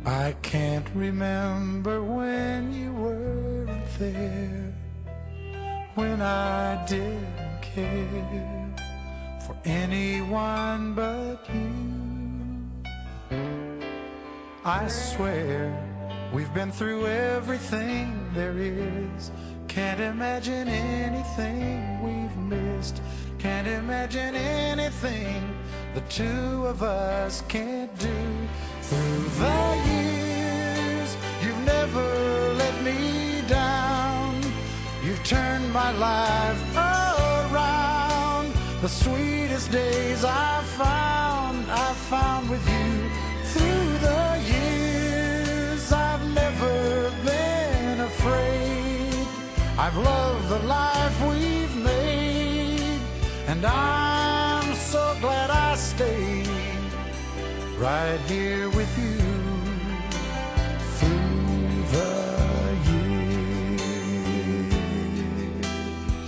I can't remember when you weren't there, when I didn't care for anyone but you. I swear we've been through everything there is. Can't imagine anything we've missed. Can't imagine anything the two of us can't do. Through the years, you've never let me down. You've turned my life around. The sweetest days I found with you. Through the years, I've never been afraid. I've loved the life we've made, and I'm so glad I stayed right here with you through the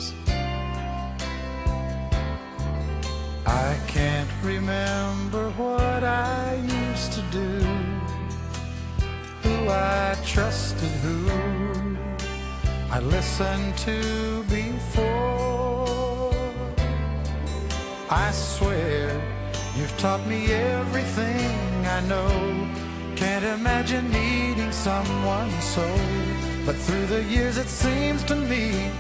years. I can't remember what I used to do, who I trusted, who I listened to before. I swear you've taught me everything I know. Can't imagine needing someone so. But through the years it seems to me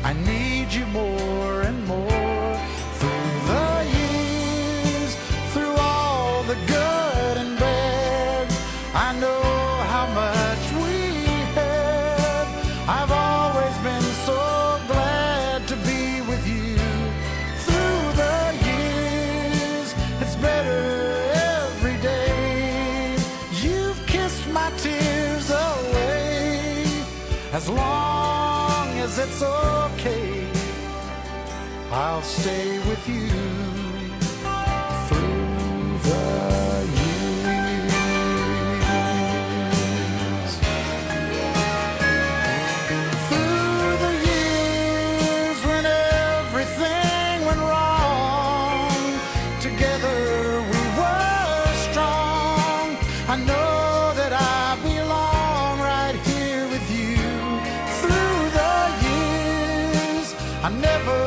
I need you more and more. Through the years, through all the good and bad, I know how much we had. I've always been so glad to be with you. Through the years, it's better every day. You've kissed my tears away. As long as it's okay, I'll stay with you through the years. Through the years when everything went wrong, together we were strong. I know that I belong right here with you. Through the years, I never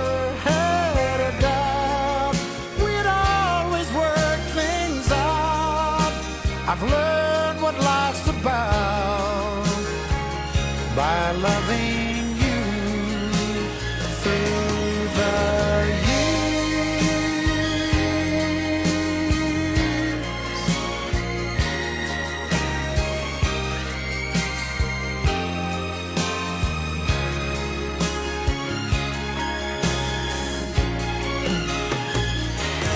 had a doubt we'd always work things out. I've learned what life's about by loving you through the years.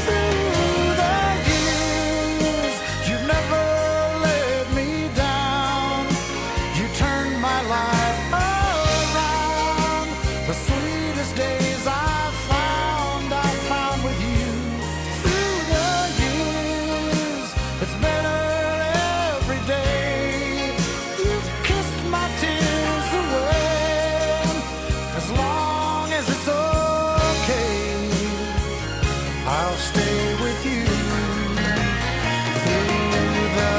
Through the years, you've never let me down. You turned my life around. The sweetest days I found with you. Through the years, it's better every day. You've kissed my tears away. As long as it's okay, I'll stay with you through the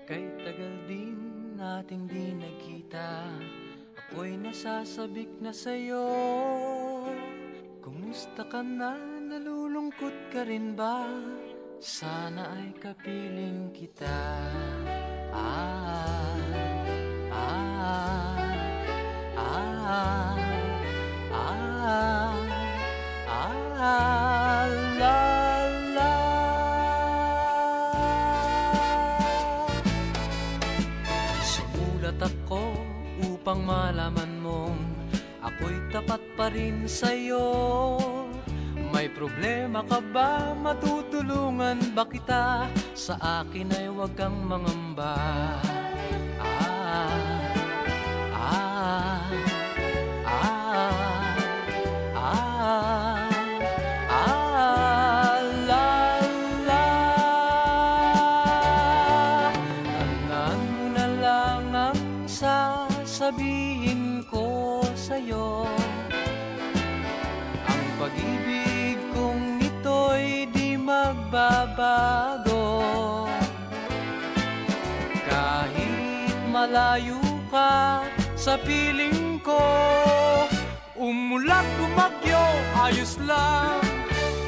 Kay tagal din nating di nagkita, ako'y nasasabik na sa'yo. Kumusta ka na? Nalulungkot ka rin ba? Sana ay kapiling kita. Ah, ah, ah, ah, ah, la, la. Sumulat ako upang malaman mong ako'y tapat pa rin sa'yo. May problema ka ba? Matutulungan ba kita? Sa akin ay huwag kang mangamba. Ah, ah, sa'yo. Ang pag-ibig kong ito'y di magbabago. Kahit malayo ka sa piling ko, umulat bumagyo, ayos lang.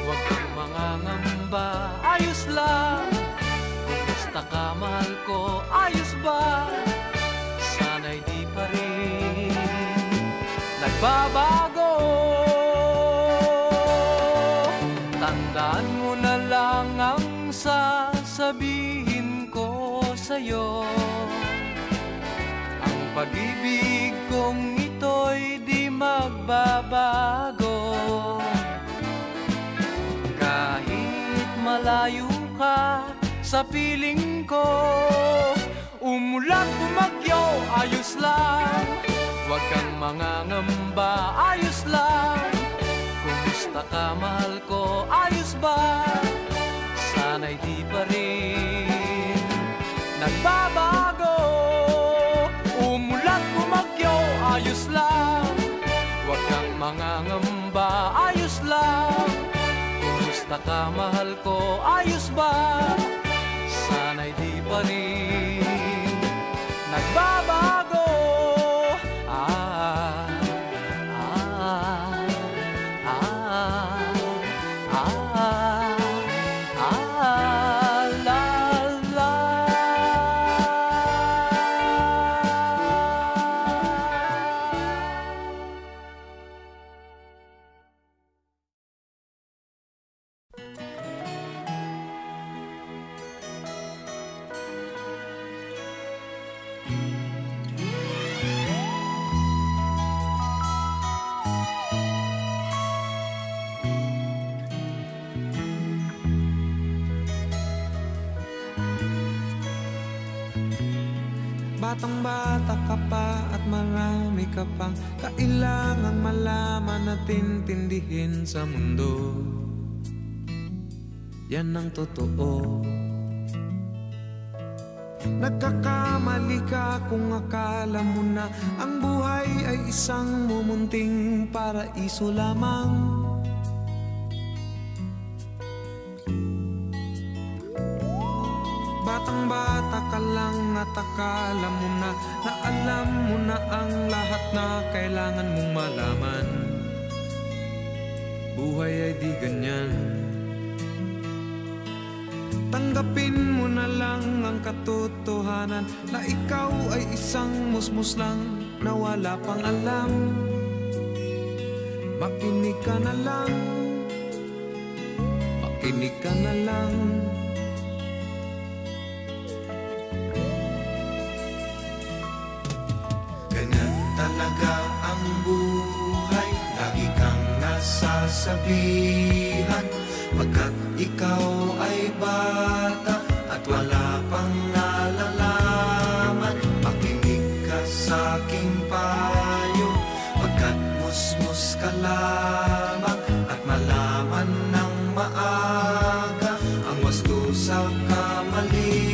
Huwag kang mangangamba, ayos lang. Kumusta ka, mahal ko, ayos ba? Sana'y di pa rin nagbabago. Tandaan mo na lang ang sasabihin ko sa'yo. Ang pag-ibig kong ito'y di magbabago. Kahit malayo ka sa piling ko, umulan bumagyo, ayos lang. Huwag kang mangangamba, ayos lang. Kumusta ka, mahal ko, ayos ba? Sana'y di pa rin nagbabago. Umulan bumagyo, ayos lang. Huwag kang mangangamba, ayos lang. Kumusta ka, mahal ko, ayos ba? Sana'y di pa rin nagbabago. Batang-bata ka pa at marami ka pang kailangang malaman at intindihin sa mundo. Yan ang totoo. Nagkakamali ka kung akala mo na ang buhay ay isang mumunting paraiso lamang. Batang-bata ka lang at akala mo na alam mo na ang lahat na kailangan mong malaman. Buhay ay di ganyan. Tanggapin mo na lang ang katotohanan na ikaw ay isang musmus lang na wala pang alam. Makinig ka na lang, makinig ka na lang. Talaga ang buhay, lagi kang nasasabihan, pagkat ikaw ay bata at wala pang nalalaman. Makinig ka sa aking payo, pagkat musmus ka lamang, at malaman ng maaga ang wasto sa kamalian.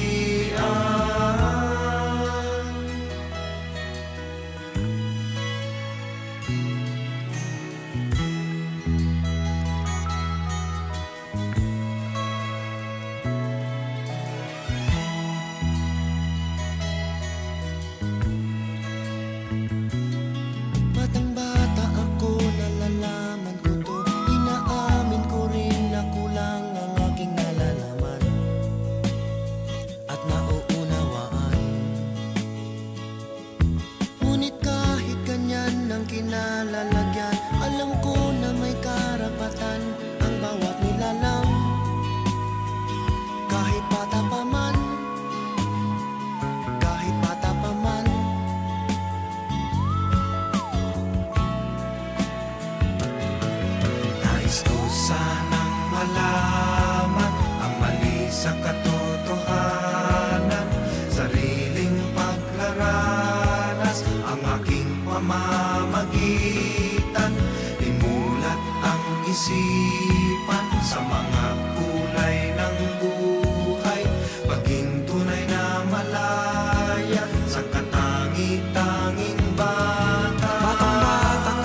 Pamamagitan, imulat ang isipan sa mga kulay ng buhay, maging tunay na malaya sa katangi-tanging bata. Batang-bata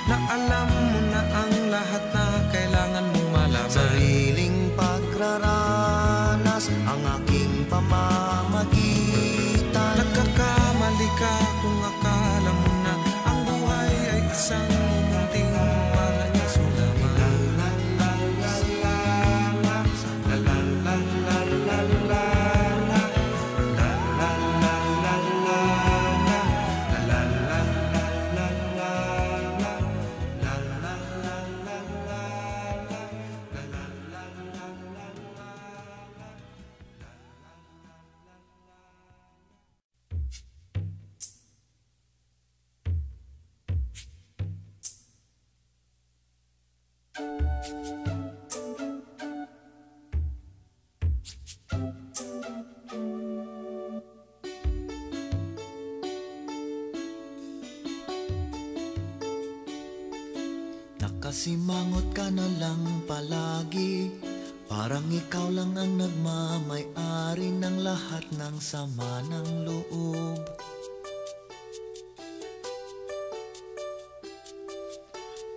na alam mo na ang lahat na kailangan mong malaman. Sariling pagraranas ang aking pamamagitan. Nagkakamali ka kung akala mo na ang buhay ay isang munting paraiso lamang. Nakasimangot ka na lang palagi, parang ikaw lang ang nagmamay-ari ng lahat ng sama ng loob.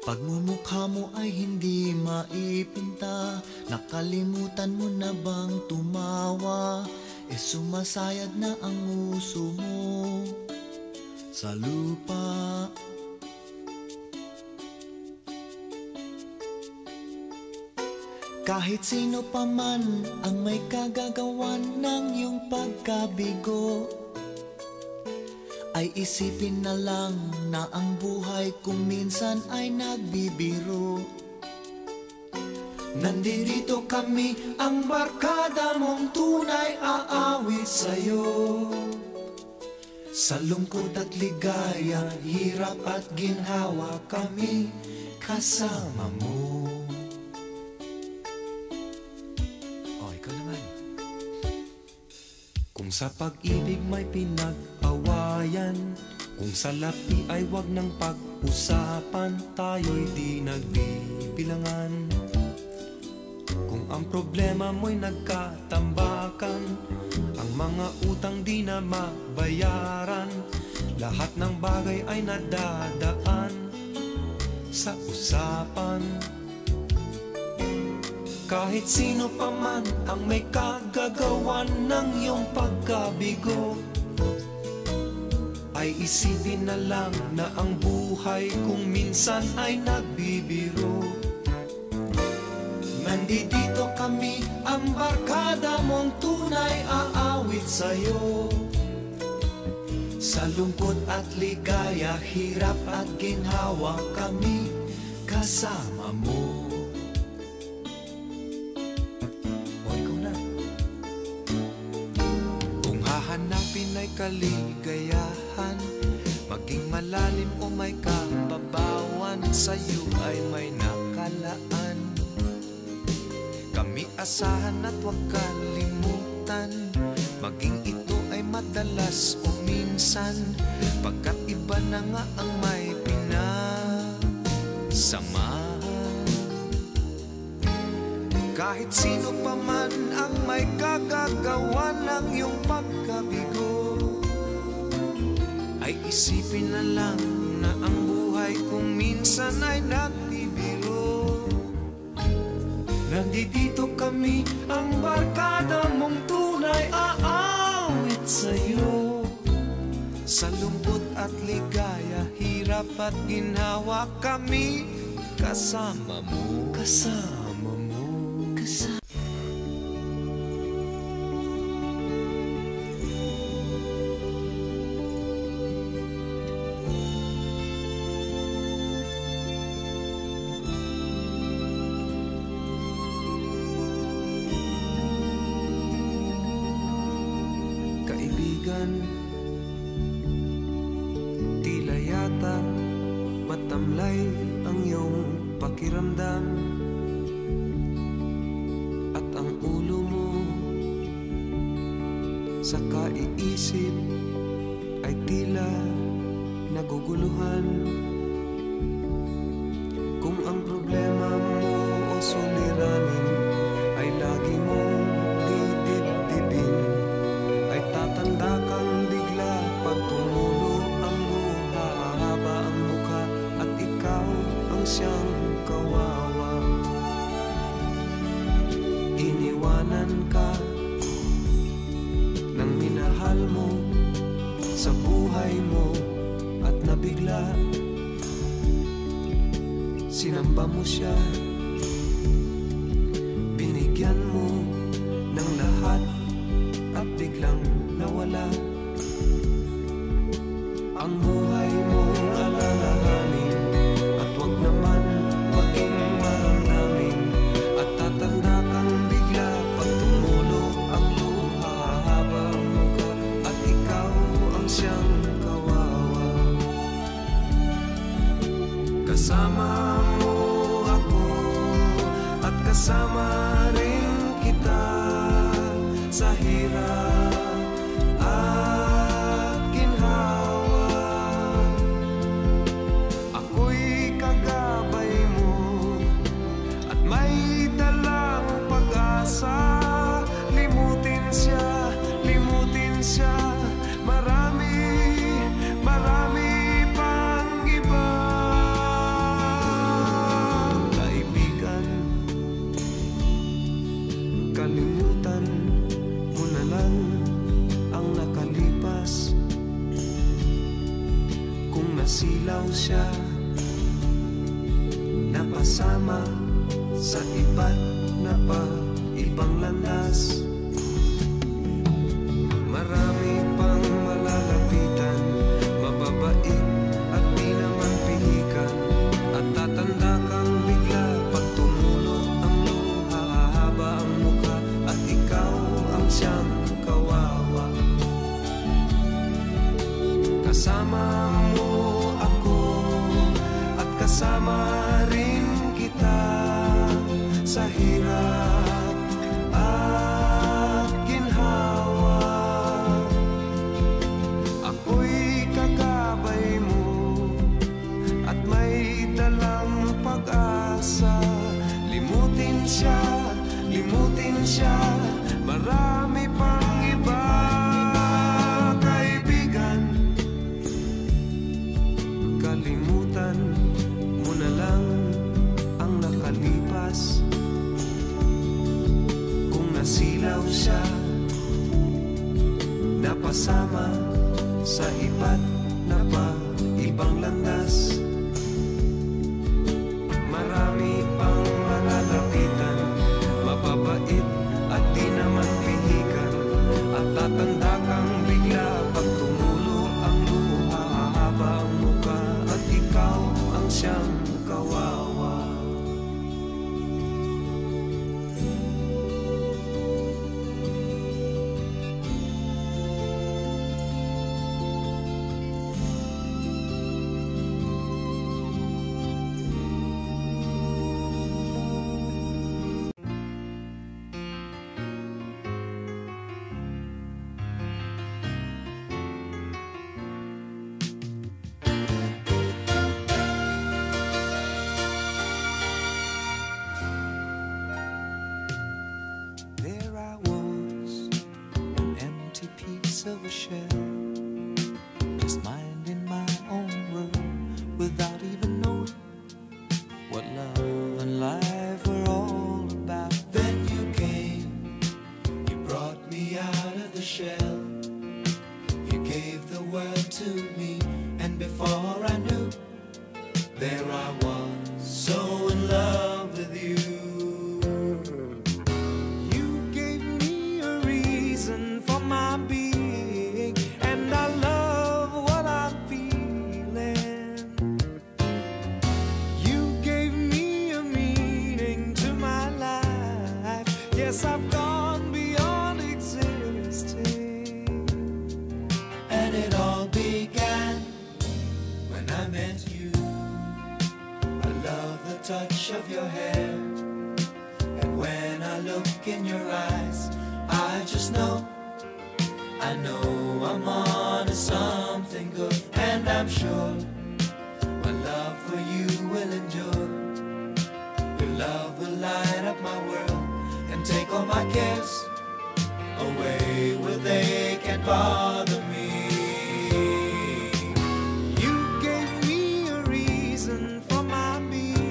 Pagmumukha mo ay hindi maipinta, nakalimutan mo na bang tumawa? Sumasayad na ang uso mo sa lupa. Kahit sino pa man ang may kagagawan ng iyong pagkabigo, ay isipin na lang na ang buhay kung minsan ay nagbibiro. Nandito kami, ang barkada mong tunay aawit sa'yo. Sa lungkot at ligaya, hirap at ginhawa, kami kasama mo. Kung sa pag-ibig may pinag-awayan, kung sa lapi ay wag nang pag-usapan, tayo'y di nagbibilangan. Kung ang problema mo'y nagkatambakan, ang mga utang di na mabayaran, lahat ng bagay ay nadadaan sa usapan. Kahit sino pa man ang may kagagawan ng iyong pagkabigo, ay isipin na lang na ang buhay kung minsan ay nagbibiro. Nandito kami, ang barkada mong tunay aawit sa'yo. Sa lungkot at ligaya, hirap at ginhawa, kami kasama mo. Hanapin ay kaligayahan, maging malalim o may kababawan, sa'yo ay may nakalaan. Kami asahan at huwag kalimutan, maging ito ay madalas o minsan, pagkat iba na nga ang may pinasamahan. Kahit sino pa man ang may kagagawa ng iyong pagkabigo, ay isipin na lang na ang buhay kung minsan ay nagbibiro. Nandito kami, ang barkada mong tunay aawit sa'yo. Sa lungkot at ligaya, hirap at ginhawa, kami kasama mo. Kasama mo. Kasama. Kaibigan, tila yata matamlay ang iyong pakiramdam, at ang ulo mo sa kaiisip ay tila naguguluhan. Kung ang problema mo o suliranin ay lagi mong didibdibin, ay tatanda kang bigla pag tumulo ang luha, hahaba ang mukha at ikaw siyang kawawa. Iniwanan ka ng minahal mo sa buhay mo at nabigla. Sinamba mo siya, binigyan mo ng lahat at biglang nawala. Ang buhay mo alalahanin at wag naman maging maramdamin. At tatanda kang bigla pag tumulo ang luha, hahaba ang muka at ikaw ang siyang kawawa. Kasama mo ako at kasama rin kita sa hirap at ginhawa. Ako'y kagabay mo at may dalang pag-asa. Limutin siya, marami, marami pang iba. Kaibigan, kalimutan mo na lang ang nakalipas. Kung nasilaw siya, napasama sa iba't na pa ibang landas. Marami pang malalapitan, mababait at di naman pihikan. At tatanda kang bigla pag tumulo ang luha, hahaba ang muka at ikaw ang siyang kawawa. Kasama mo ako at kasama rin kita sa hirap at ginhawa. Ako'y kagabay mo at may dalang pag-asa. Limutin siya, marami pang iba. Kaibigan, kalimutan mo na lang ang nakalipas. Kung nasilaw siya, napasama sa iba't na pa ibang landas. Marami pang malalapitan, mababait at di naman pihikan. At tatanda kang bigla pag tumulo ang luha, hahaba ang muka at ikaw ang siyang kawawa. There I was, an empty piece of a shell, just minding my own world without even knowing what love and life were all about. Then you came, you brought me out of the shell, you gave the word to me, and before I knew, there I was, so in love with you. For my being, and I love what I'm feeling. You gave me a meaning to my life. Yes, I've gone beyond existing. And it all began when I met you. I love the touch of your hair, and when I look in your eyes, I just know, I know I'm on to something good. And I'm sure my love for you will endure. Your love will light up my world and take all my cares away where they can't bother me. You gave me a reason for my being,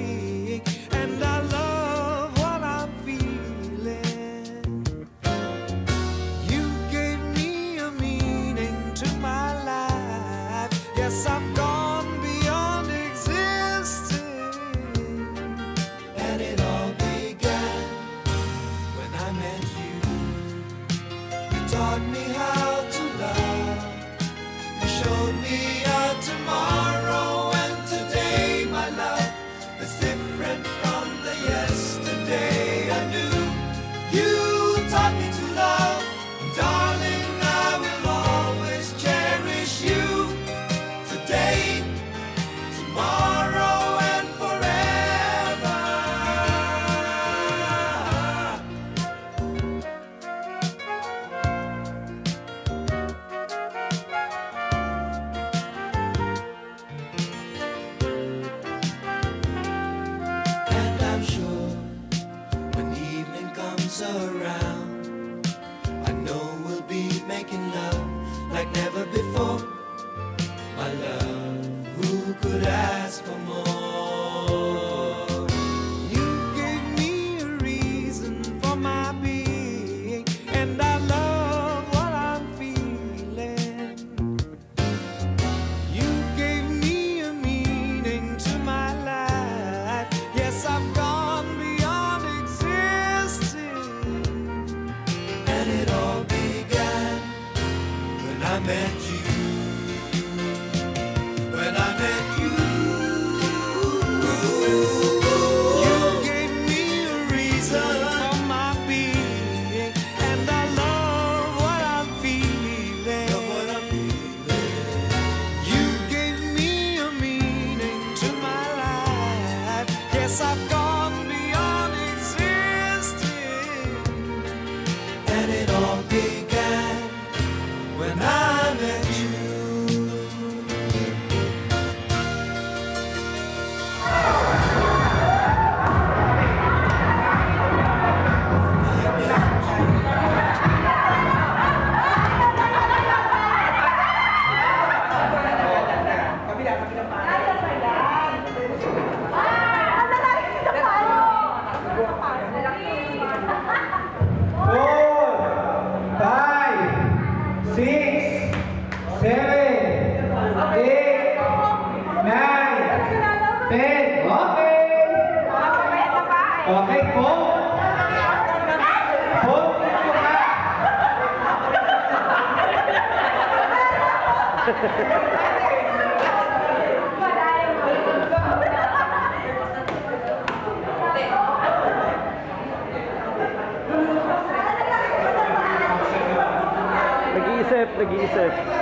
around. I know we'll be making love like never before. My love, who could ask for more? You gave me a reason for my being, and I love what I'm feeling. You gave me a meaning to my life. Yes, I've gone beyond existing. And it all began when I met you. When I met you, you gave me a reason for my being, and I love what I'm feeling. You gave me a meaning to my life. Yes, I've gone beyond existing, and it all began when I met you. Okay po. Nag-iisip.